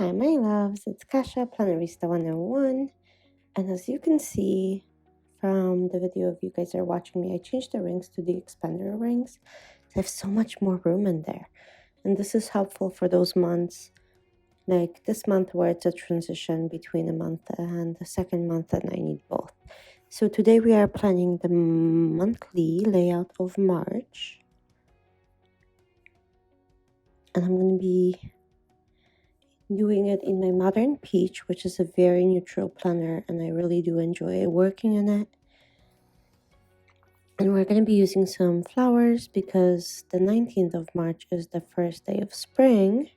Hi my loves, it's Kasha, Plannerista 101, and as you can see from the video, if you guys are watching me, I changed the rings to the expander rings. So I have so much more room in there, and this is helpful for those months like this month where it's a transition between a month and the second month and I need both. So today we are planning the monthly layout of March, and I'm going to be doing it in my Modern Peach, which is a very neutral planner, and I really do enjoy working in it. And we're going to be using some flowers because the 19th of March is the first day of spring.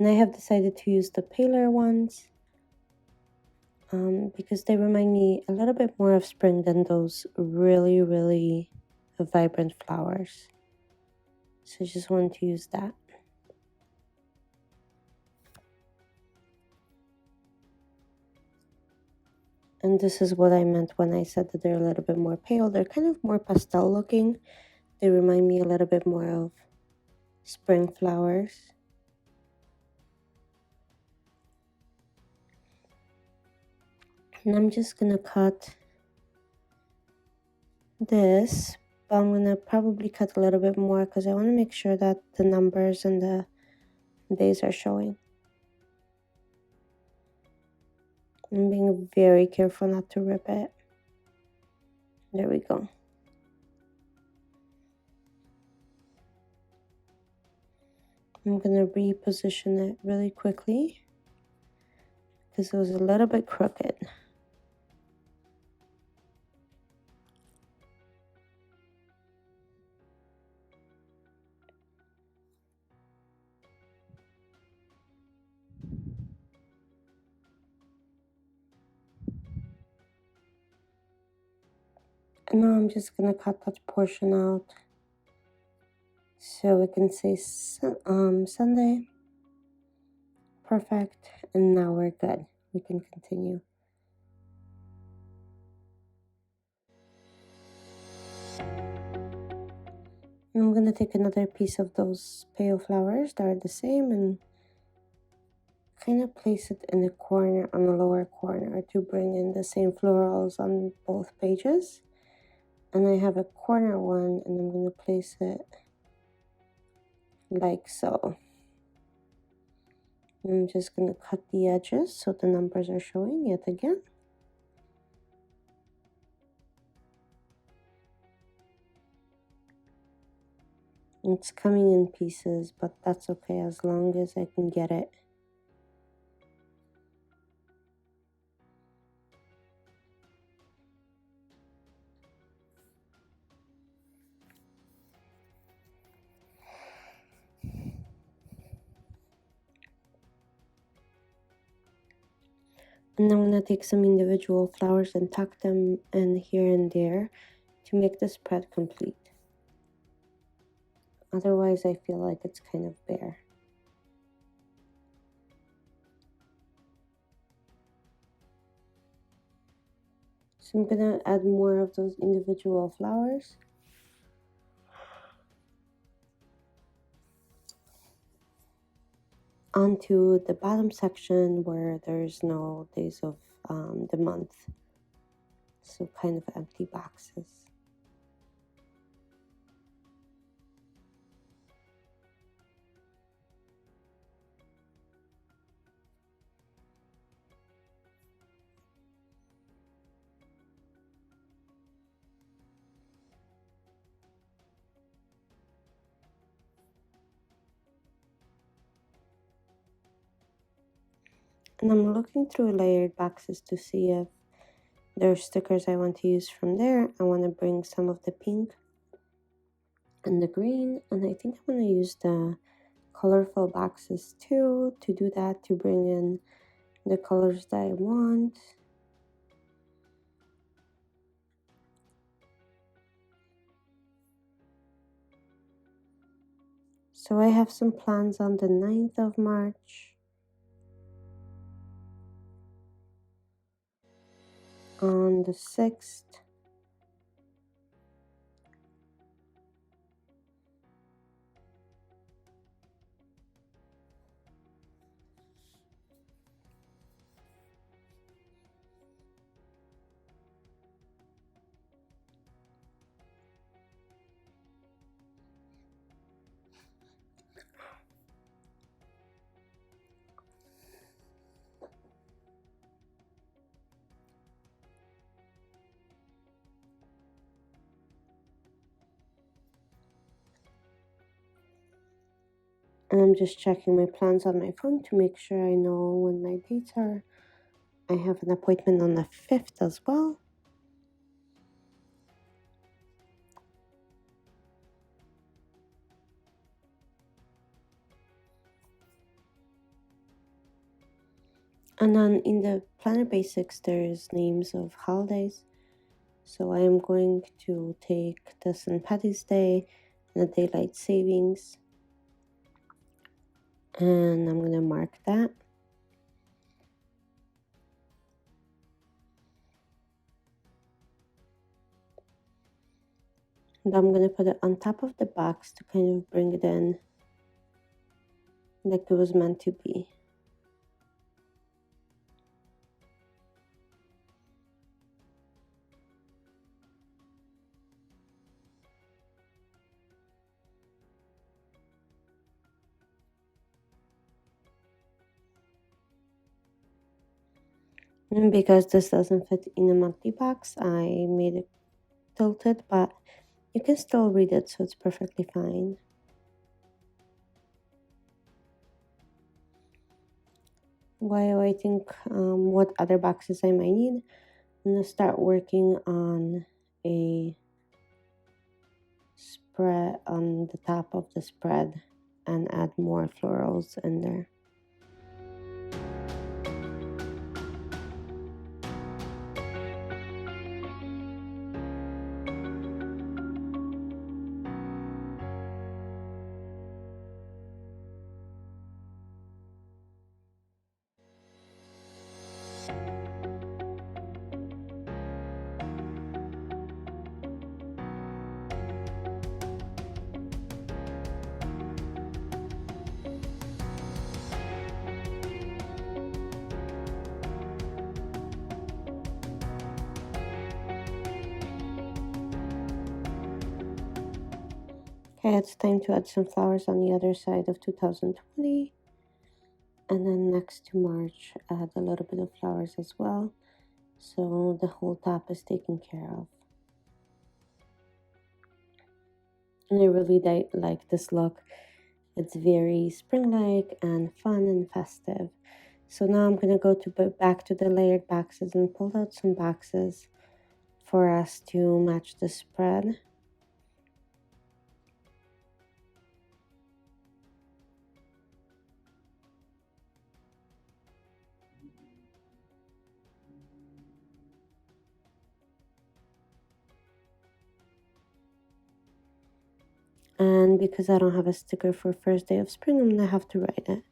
And I have decided to use the paler ones because they remind me a little bit more of spring than those really vibrant flowers. So I just wanted to use that. And this is what I meant when I said that they're a little bit more pale. They're kind of more pastel looking. They remind me a little bit more of spring flowers. And I'm just going to cut this, but I'm going to probably cut a little bit more because I want to make sure that the numbers and the days are showing. I'm being very careful not to rip it. There we go. I'm going to reposition it really quickly because it was a little bit crooked. And now I'm just going to cut that portion out so we can say Sunday. Perfect. And now we're good. We can continue. And I'm going to take another piece of those pale flowers that are the same and kind of place it in the corner, on the lower corner, to bring in the same florals on both pages. And I have a corner one, and I'm going to place it like so. I'm just going to cut the edges so the numbers are showing yet again. It's coming in pieces, but that's okay as long as I can get it. And I'm going to take some individual flowers and tuck them in here and there to make the spread complete. Otherwise, I feel like it's kind of bare. So I'm going to add more of those individual flowers. Onto the bottom section where there's no days of the month. So kind of empty boxes. And I'm looking through layered boxes to see if there's stickers I want to use from there. I want to bring some of the pink and the green, and I think I'm going to use the colorful boxes too to do that, to bring in the colors that I want. So I have some plans on the 9th of March. On the 6th. And I'm just checking my plans on my phone to make sure I know when my dates are. I have an appointment on the 5th as well. And then in the planner basics, there's names of holidays. So I am going to take the St. Patty's Day and the Daylight Savings, and I'm going to mark that. And I'm going to put it on top of the box to kind of bring it in like it was meant to be. And because this doesn't fit in a monthly box, I made it tilted, but you can still read it, so it's perfectly fine. While I think what other boxes I might need, I'm going to start working on a spread on the top of the spread and add more florals in there. Okay, it's time to add some flowers on the other side of 2020. And then next to March, add a little bit of flowers as well. So the whole top is taken care of. And I really like this look. It's very spring-like and fun and festive. So now I'm going to go back to the layered boxes and pull out some boxes for us to match the spread. And because I don't have a sticker for first day of spring, I'm gonna have to write it.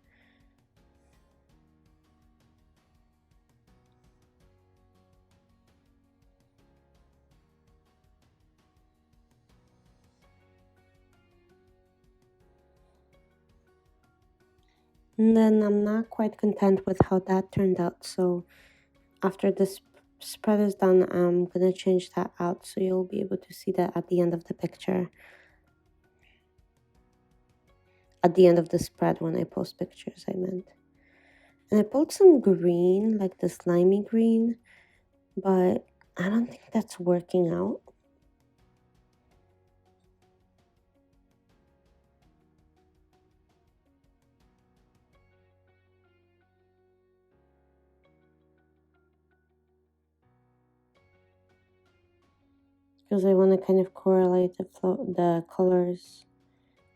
And then I'm not quite content with how that turned out. So after this spread is done, I'm gonna change that out so you'll be able to see that at the end of the picture. At the end of the spread when I post pictures, I meant. And I pulled some green, like the slimy green, but I don't think that's working out. Because I want to kind of correlate the colors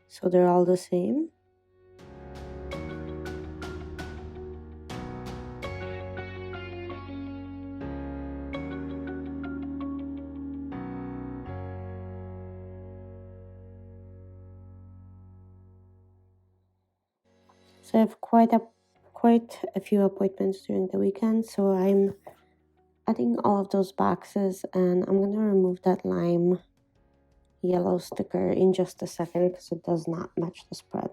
so they're all the same. So I have quite a few appointments during the weekend, so I'm adding all of those boxes, and I'm gonna remove that lime yellow sticker in just a second because it does not match the spread.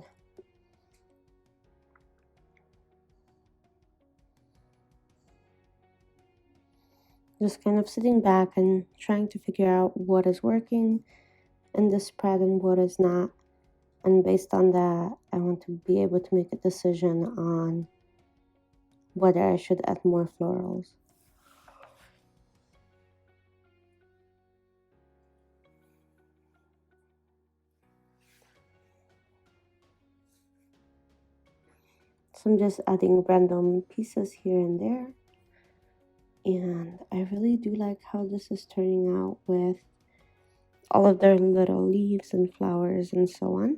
Just kind of sitting back and trying to figure out what is working in the spread and what is not. And based on that, I want to be able to make a decision on whether I should add more florals. So I'm just adding random pieces here and there. And I really do like how this is turning out with all of their little leaves and flowers and so on.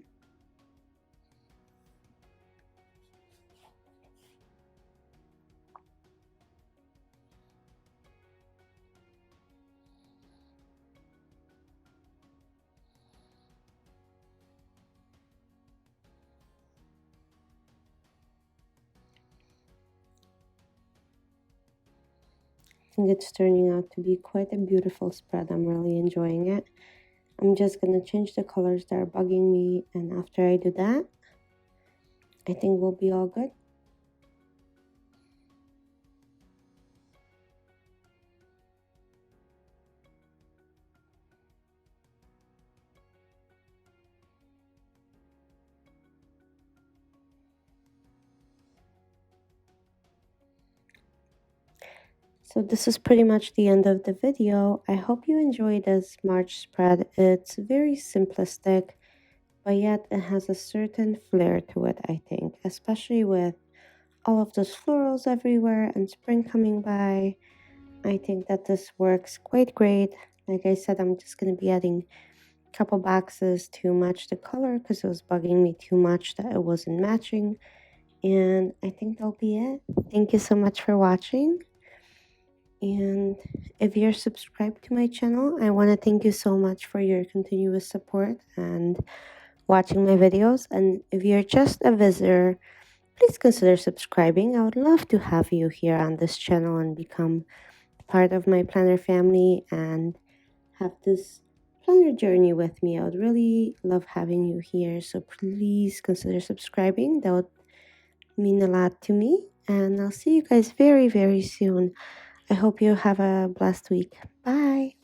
I think it's turning out to be quite a beautiful spread. I'm really enjoying it. I'm just going to change the colors that are bugging me, and after I do that, I think we'll be all good. So this is pretty much the end of the video. I hope you enjoyed this March spread. It's very simplistic, but yet it has a certain flair to it, I think, especially with all of those florals everywhere and spring coming by. I think that this works quite great. Like I said, I'm just going to be adding a couple boxes to match the color because it was bugging me too much that it wasn't matching. And I think that'll be it. Thank you so much for watching. And if you're subscribed to my channel, I want to thank you so much for your continuous support and watching my videos. And if you're just a visitor, please consider subscribing. I would love to have you here on this channel and become part of my planner family and have this planner journey with me. I would really love having you here. So please consider subscribing. That would mean a lot to me. And I'll see you guys very, very soon. I hope you have a blessed week. Bye.